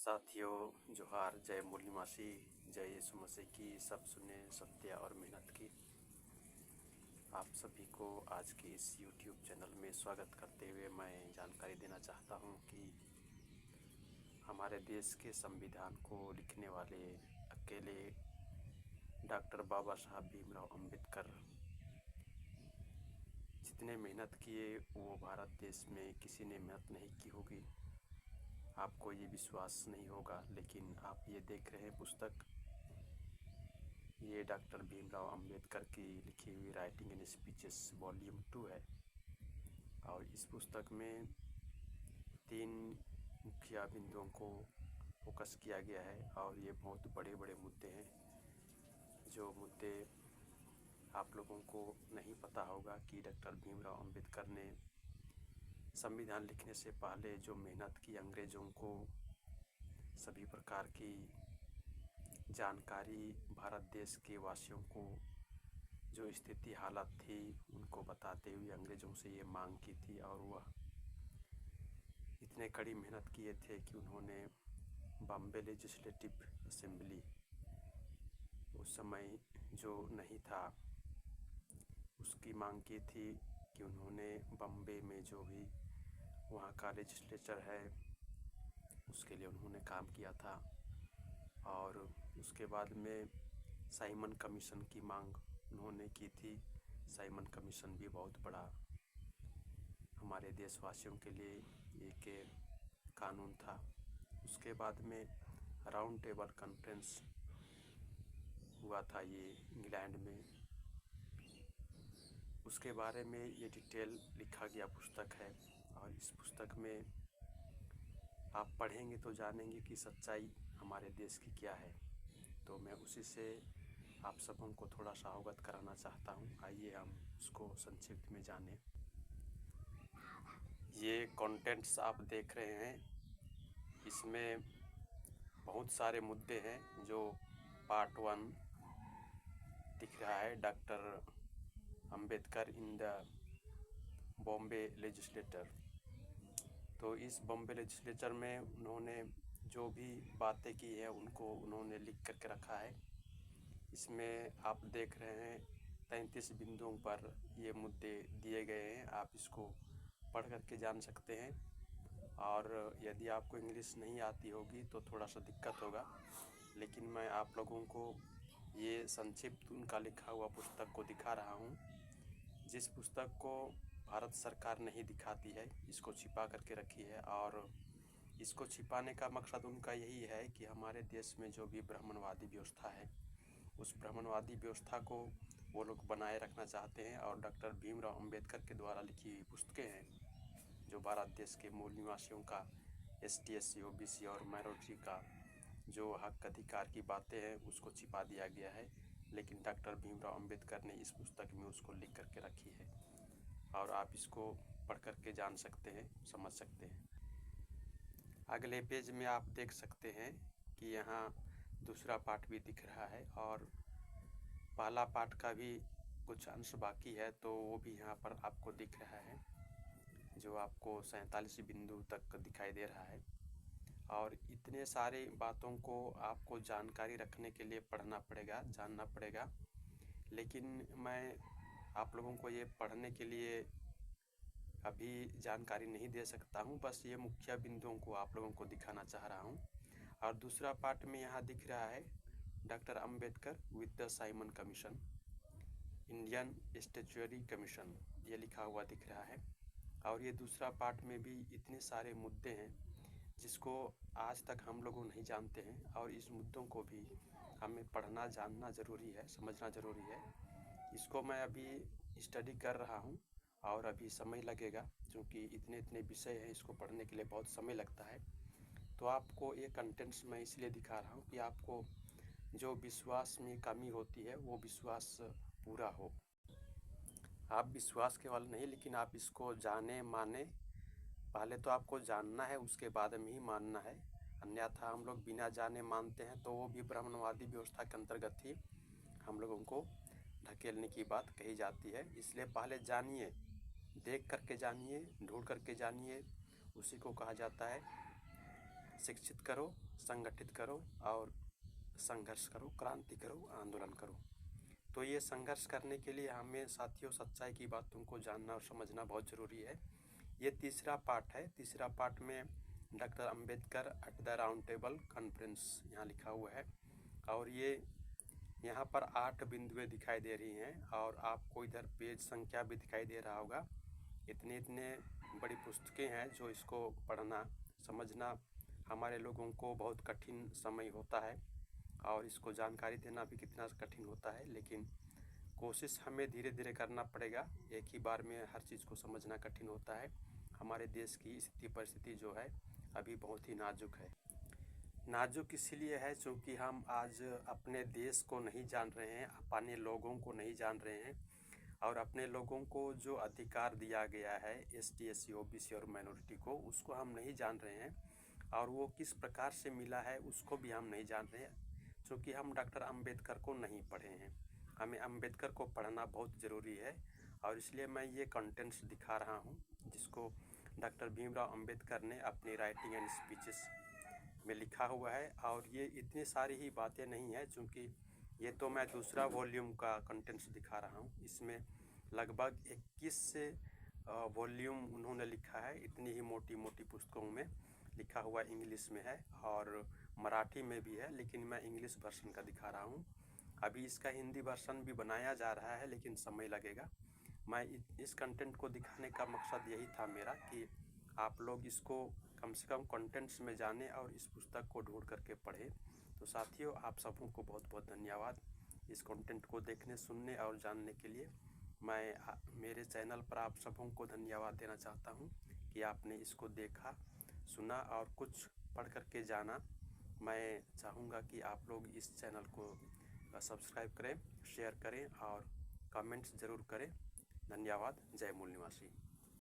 साथियों जोहार, जय मुरली मसीह, जय यीशु मसीह की। सब सुने सत्य और मेहनत की। आप सभी को आज के इस YouTube चैनल में स्वागत करते हुए मैं जानकारी देना चाहता हूं कि हमारे देश के संविधान को लिखने वाले अकेले डॉक्टर बाबा साहब भीमराव अंबेडकर जितने मेहनत किए वो भारत देश में किसी ने मेहनत नहीं की होगी। आपको ये विश्वास नहीं होगा, लेकिन आप ये देख रहे हैं पुस्तक, ये डॉक्टर भीमराव अंबेडकर की लिखी हुई राइटिंग एंड स्पीचेस वॉल्यूम 2 है। और इस पुस्तक में 3 मुख्य बिंदुओं को फोकस किया गया है और ये बहुत बड़े बड़े मुद्दे हैं। जो मुद्दे आप लोगों को नहीं पता होगा कि डॉक्टर भीमराव अंबेडकर ने संविधान लिखने से पहले जो मेहनत की, अंग्रेज़ों को सभी प्रकार की जानकारी भारत देश के वासियों को जो स्थिति हालत थी उनको बताते हुए अंग्रेज़ों से ये मांग की थी। और वह इतने कड़ी मेहनत किए थे कि उन्होंने बॉम्बे लेजिस्लेटिव असेंबली उस समय जो नहीं था उसकी मांग की थी कि उन्होंने बॉम्बे में जो भी वहाँ का लेजिस्लेचर है उसके लिए उन्होंने काम किया था। और उसके बाद में साइमन कमीशन की मांग उन्होंने की थी। साइमन कमीशन भी बहुत बड़ा हमारे देशवासियों के लिए एक कानून था। उसके बाद में राउंड टेबल कॉन्फ्रेंस हुआ था ये इंग्लैंड में। उसके बारे में ये डिटेल लिखा गया पुस्तक है और इस पुस्तक में आप पढ़ेंगे तो जानेंगे कि सच्चाई हमारे देश की क्या है। तो मैं उसी से आप सबों को थोड़ा सा अवगत कराना चाहता हूँ। आइए हम उसको संक्षिप्त में जानें। ये कंटेंट्स आप देख रहे हैं, इसमें बहुत सारे मुद्दे हैं। जो पार्ट 1 दिख रहा है, doctor Ambedkar in the Bombay legislator. तो इस बॉम्बे लेजिस्लेचर में उन्होंने जो भी बातें की है उनको उन्होंने लिख करके रखा है। इसमें आप देख रहे हैं 33 बिंदुओं पर ये मुद्दे दिए गए हैं। आप इसको पढ़ करके जान सकते हैं। और यदि आपको इंग्लिश नहीं आती होगी तो थोड़ा सा दिक्कत होगा, लेकिन मैं आप लोगों को ये संक्षिप्त उनका लिखा हुआ पुस्तक को दिखा रहा हूँ। जिस पुस्तक को भारत सरकार नहीं दिखाती है, इसको छिपा करके रखी है। और इसको छिपाने का मकसद उनका यही है कि हमारे देश में जो भी ब्राह्मणवादी व्यवस्था है उस ब्राह्मणवादी व्यवस्था को वो लोग बनाए रखना चाहते हैं। और डॉक्टर भीमराव अंबेडकर के द्वारा लिखी हुई पुस्तकें हैं जो भारत देश के मूल निवासियों का ST SC OBC और माइनॉरिटी का जो हक अधिकार की बातें हैं उसको छिपा दिया गया है। लेकिन डॉक्टर भीमराव अंबेडकर ने इस पुस्तक में उसको लिख करके रखी है और आप इसको पढ़ करके जान सकते हैं, समझ सकते हैं। अगले पेज में आप देख सकते हैं कि यहाँ दूसरा पार्ट भी दिख रहा है और पहला पार्ट का भी कुछ अंश बाकी है, तो वो भी यहाँ पर आपको दिख रहा है जो आपको 47 बिंदु तक दिखाई दे रहा है। और इतने सारे बातों को आपको जानकारी रखने के लिए पढ़ना पड़ेगा, जानना पड़ेगा। लेकिन मैं आप लोगों को ये पढ़ने के लिए अभी जानकारी नहीं दे सकता हूँ, बस ये मुख्य बिंदुओं को आप लोगों को दिखाना चाह रहा हूँ। और दूसरा पार्ट में यहाँ दिख रहा है doctor Ambedkar with the Simon commission, Indian statutory commission, ये लिखा हुआ दिख रहा है। और ये दूसरा पार्ट में भी इतने सारे मुद्दे हैं जिसको आज तक हम लोग नहीं जानते हैं। और इस मुद्दों को भी हमें पढ़ना, जानना ज़रूरी है, समझना ज़रूरी है। इसको मैं अभी स्टडी कर रहा हूँ और अभी समय लगेगा, क्योंकि इतने इतने विषय हैं, इसको पढ़ने के लिए बहुत समय लगता है। तो आपको ये कंटेंट्स मैं इसलिए दिखा रहा हूँ कि आपको जो विश्वास में कमी होती है वो विश्वास पूरा हो। आप विश्वास केवल नहीं, लेकिन आप इसको जाने माने। पहले तो आपको जानना है, उसके बाद में ही मानना है। अन्यथा हम लोग बिना जाने मानते हैं तो वो भी ब्राह्मणवादी व्यवस्था के अंतर्गत ही हम लोगों को ढकेलने की बात कही जाती है। इसलिए पहले जानिए, देख करके जानिए, ढूंढ करके जानिए, उसी को कहा जाता है शिक्षित करो, संगठित करो और संघर्ष करो, क्रांति करो, आंदोलन करो। तो ये संघर्ष करने के लिए हमें साथियों सच्चाई की बातों को जानना और समझना बहुत ज़रूरी है। ये तीसरा पार्ट है। तीसरा पार्ट में doctor Ambedkar at the round table conference यहाँ लिखा हुआ है और ये यहाँ पर 8 बिंदुएं दिखाई दे रही हैं और आपको इधर पेज संख्या भी दिखाई दे रहा होगा। इतने बड़ी पुस्तकें हैं जो इसको पढ़ना समझना हमारे लोगों को बहुत कठिन समय होता है और इसको जानकारी देना भी कितना कठिन होता है, लेकिन कोशिश हमें धीरे धीरे करना पड़ेगा। एक ही बार में हर चीज़ को समझना कठिन होता है। हमारे देश की स्थिति परिस्थिति जो है अभी बहुत ही नाजुक है। नाजुक इसलिए है क्योंकि हम आज अपने देश को नहीं जान रहे हैं, अपने लोगों को नहीं जान रहे हैं और अपने लोगों को जो अधिकार दिया गया है ST SC OBC और माइनॉरिटी को, उसको हम नहीं जान रहे हैं और वो किस प्रकार से मिला है उसको भी हम नहीं जान रहे हैं, क्योंकि हम डॉक्टर अंबेडकर को नहीं पढ़े हैं। हमें अंबेडकर को पढ़ना बहुत ज़रूरी है और इसलिए मैं ये कंटेंट्स दिखा रहा हूँ जिसको डॉक्टर भीमराव अंबेडकर ने अपनी राइटिंग एंड स्पीचेस में लिखा हुआ है। और ये इतनी सारी ही बातें नहीं है, क्योंकि ये तो मैं दूसरा वॉल्यूम का कंटेंट्स दिखा रहा हूँ। इसमें लगभग 21 वॉल्यूम उन्होंने लिखा है। इतनी ही मोटी मोटी पुस्तकों में लिखा हुआ इंग्लिश में है और मराठी में भी है, लेकिन मैं इंग्लिश वर्जन का दिखा रहा हूँ। अभी इसका हिंदी वर्जन भी बनाया जा रहा है, लेकिन समय लगेगा। मैं इस कंटेंट को दिखाने का मकसद यही था मेरा कि आप लोग इसको कम से कम कंटेंट्स में जानें और इस पुस्तक को ढूंढ करके पढ़ें। तो साथियों, आप सबों को बहुत बहुत धन्यवाद इस कंटेंट को देखने, सुनने और जानने के लिए। मैं मेरे चैनल पर आप सबों को धन्यवाद देना चाहता हूं कि आपने इसको देखा, सुना और कुछ पढ़ करके जाना। मैं चाहूँगा कि आप लोग इस चैनल को सब्सक्राइब करें, शेयर करें और कमेंट्स ज़रूर करें। धन्यवाद। जय मूल निवासी।